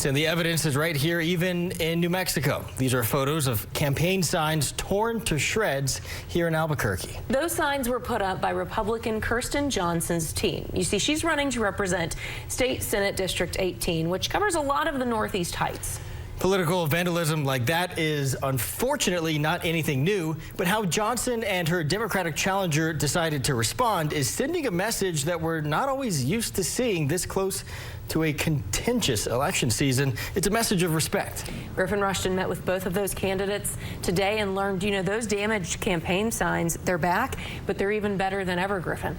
And the evidence is right here, even in New Mexico. These are photos of campaign signs torn to shreds here in Albuquerque. Those signs were put up by Republican Kirsten Johnson's team. You see, she's running to represent State Senate District 18, which covers a lot of the Northeast Heights. Political vandalism like that is unfortunately not anything new, but how Johnson and her Democratic challenger decided to respond is sending a message that we're not always used to seeing this close to a contentious election season. It's a message of respect. Griffin Rushton met with both of those candidates today and learned, those damaged campaign signs, they're back, but they're even better than ever, Griffin.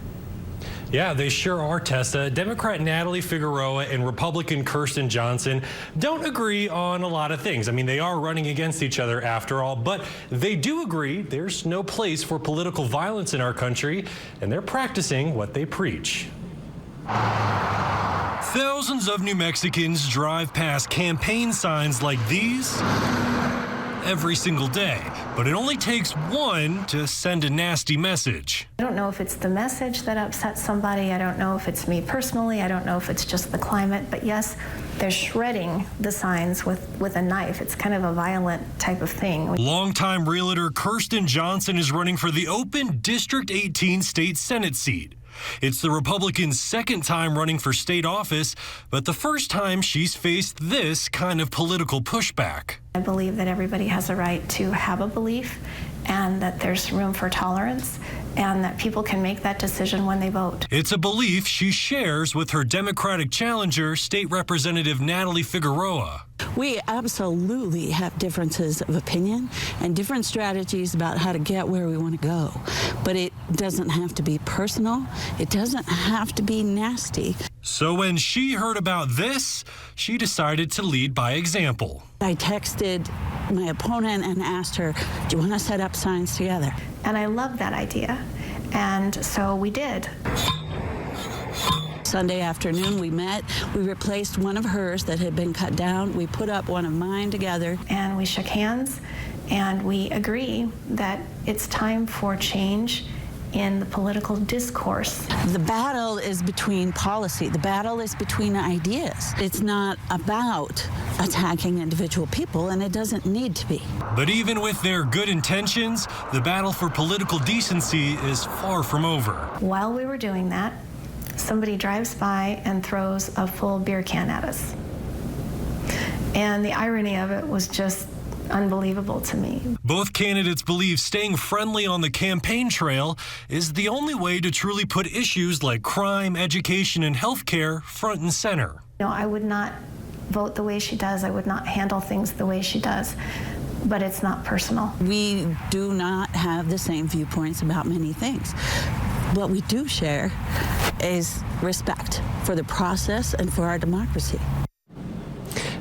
Yeah, they sure are, Tessa. Democrat Natalie Figueroa and Republican Kirsten Johnson don't agree on a lot of things. I mean, they are running against each other after all, but they do agree there's no place for political violence in our country, and they're practicing what they preach. Thousands of New Mexicans drive past campaign signs like these every single day, but it only takes one to send a nasty message. I don't know if it's the message that upsets somebody. I don't know if it's me personally. I don't know if it's just the climate. But yes, they're shredding the signs with a knife. It's kind of a violent type of thing. Longtime realtor Kirsten Johnson is running for the open District 18 state Senate seat. It's the Republicans' second time running for state office, but the first time she's faced this kind of political pushback. I believe that everybody has a right to have a belief and that there's room for tolerance and that people can make that decision when they vote. It's a belief she shares with her Democratic challenger, State Representative Natalie Figueroa. We absolutely have differences of opinion and different strategies about how to get where we want to go. But it doesn't have to be personal. It doesn't have to be nasty. So when she heard about this, she decided to lead by example. I texted my opponent and asked her, do you want to set up signs together? And I love that idea. And so we did. Sunday afternoon we met. We replaced one of hers that had been cut down. We put up one of mine together. And we shook hands and we agree that it's time for change in the political discourse. The battle is between policy. The battle is between ideas. It's not about attacking individual people, and it doesn't need to be. But even with their good intentions, the battle for political decency is far from over. While we were doing that, somebody drives by and throws a full beer can at us. And the irony of it was just unbelievable to me. Both candidates believe staying friendly on the campaign trail is the only way to truly put issues like crime, education, and health care front and center. I would not vote the way she does. I would not handle things the way she does. But it's not personal. We do not have the same viewpoints about many things. What we do share is respect for the process and for our democracy.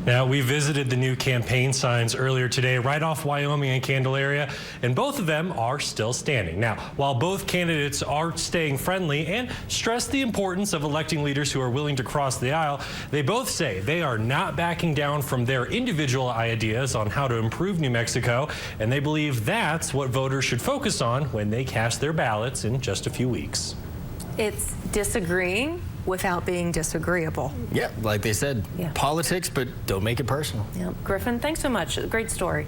Now, we visited the new campaign signs earlier today right off Wyoming and Candelaria, and both of them are still standing. Now, while both candidates are staying friendly and stress the importance of electing leaders who are willing to cross the aisle, they both say they are not backing down from their individual ideas on how to improve New Mexico, and they believe that's what voters should focus on when they cast their ballots in just a few weeks. It's disagreeing without being disagreeable. Yeah, like they said, politics, but don't make it personal. Yeah. Griffin, thanks so much. Great story.